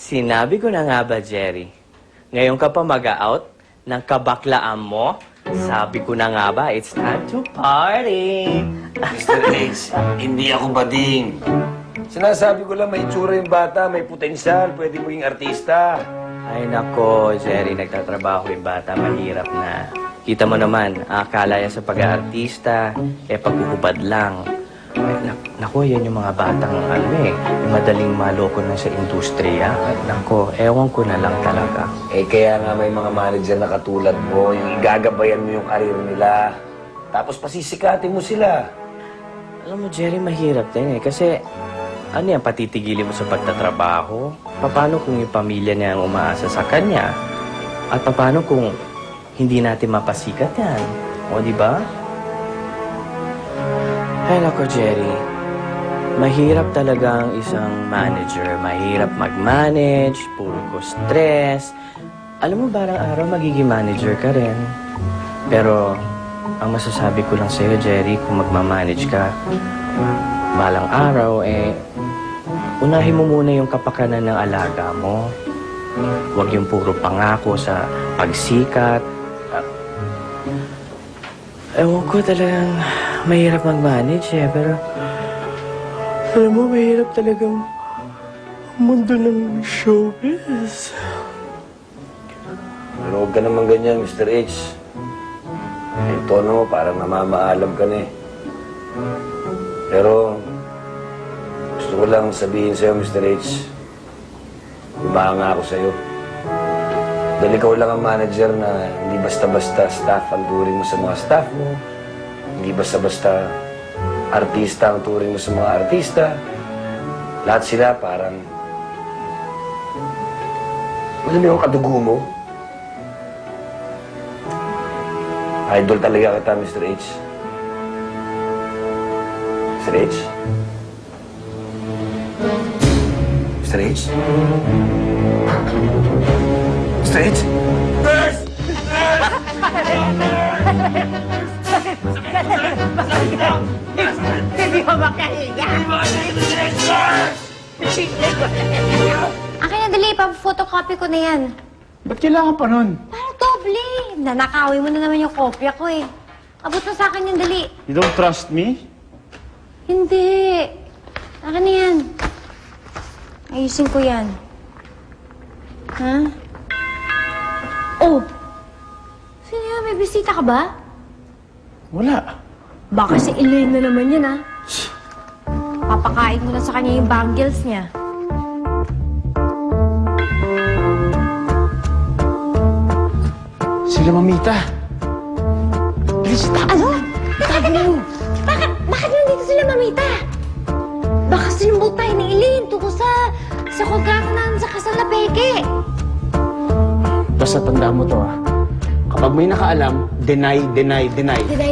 Sinabi ko na nga ba, Jerry? Ngayon ka pa mag-out ng kabaklaan mo? Sabi ko na nga ba, it's time to party! Mr. H, hindi ako bading. Sinasabi ko lang may itsura yung bata, may potensyal, pwede maging artista. Ay nako, Jerry, nagtatrabaho yung bata, mahirap na. Kita mo naman, akala yan sa pag-aartista, paghuhubad lang. Ay, nako, yan yung mga batang yung madaling maloko na sa industriya. Ay, nako, ewan ko na lang talaga. Kaya nga may mga manager na katulad mo, yung igagabayan mo yung karir nila. Tapos pasisikatin mo sila. Alam mo, Jerry, mahirap din kasi yan, patitigilin mo sa pagtatrabaho? Paano kung yung pamilya niya ang umaasa sa kanya? At paano kung hindi natin mapasikat yan? O, di ba? Ay, nako, Jerry. Mahirap talaga ang isang manager. Mahirap mag-manage, puro ko stress. Alam mo, barang araw magiging manager ka rin. Pero, ang masasabi ko lang sa'yo, Jerry, kung magmamanage ka, balang araw, unahin mo muna yung kapakanan ng alaga mo. Huwag yung puro pangako sa pagsikat. Ewan ko talagang mahirap mag-manage pero alam mo, mahirap talagang mundo ng showbiz. Pero huwag ka naman ganyan, Mr. H. Yung tono mo, parang namamaalam ka na eh. Pero gusto ko lang sabihin sa'yo, Mr. H, ibanga ako sa'yo. Dahil ikaw lang ang manager na hindi basta-basta staff ang turing mo sa mga staff mo. Hindi basta-basta artista ang turing mo sa mga artista. Lahat sila parang alam mo yung kadugo mo? Idol talaga kita, Mr. H. Mr. H? Mr. H? Mr. H? Nurse! Hindi ko makahiga. Akin na, dali. Pa-photocopy ko na yan. Ba't kailangan pa nun? Para doble. Nanakawin mo na naman yung kopya ko eh. Abot mo sa akin yung dali. You don't trust me? Hindi. Akin na yan. Ayusin ko yan. Ha? Oh! Sino yan? May bisita ka ba? Wala. Baka si Elaine na naman yan, ha? Papakain mo na sa kanya yung bangles niya. Sila Mamita. Please, stop. Ano? Bakit nandito sila, Mamita? Baka sinumbot tayo ni Elaine tungkol sa kontrata natin sa kasal na peke. Basta tandaan mo to, ha. Kapag may nakaalam, deny, deny, deny. Deny.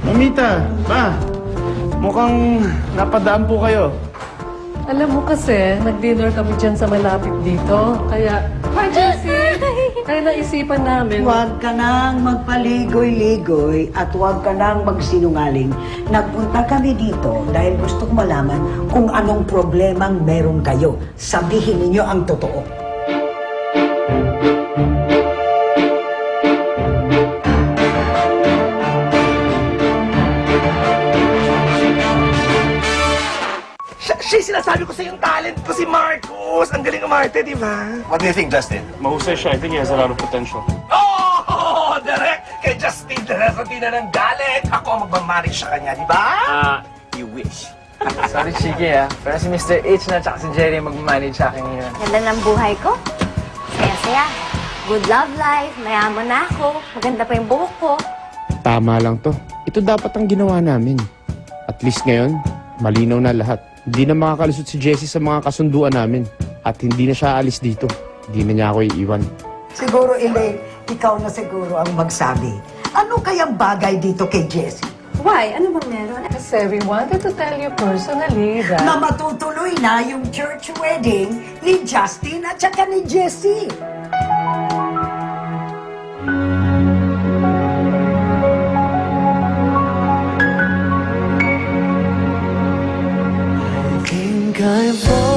Mamita, ma, mukhang napadaan po kayo. Alam mo kasi, nag-dinner kami dyan sa malapit dito. Kaya, hi, Jessie! Kaya naisipan namin. Huwag ka nang magpaligoy-ligoy at huwag ka nang magsinungaling. Nagpunta kami dito dahil gusto ko malaman kung anong problemang meron kayo. Sabihin ninyo ang totoo. Siya sinasabi ko sa yung talent ko, si Marcus. Ang galing umarte, di ba? What do you think, Justin? Mahusay siya. I think he has a lot of potential. Oh! Direct! Kay Justin, darating na ng galit. Ako ang magmamanage sa kanya, di ba? You wish. Sorry, Chiki, pero si Mr. H na tsaka si Jerry mag-manage sa akin ngayon. Ganda ng buhay ko. Saya-saya. Good love life. Mayaman na ako. Maganda pa yung buhok ko. Tama lang to. Ito dapat ang ginawa namin. At least ngayon, malinaw na lahat. Hindi na makakalusot si Jessie sa mga kasunduan namin. At hindi na siya alis dito. Hindi na niya ako iiwan. Siguro, Elaine, ikaw na siguro ang magsabi. Ano kayang bagay dito kay Jessie? Why? Ano bang meron? Kasi we wanted to tell you personally that... Na matutuloy na yung church wedding ni Justin at saka ni Jessie. time for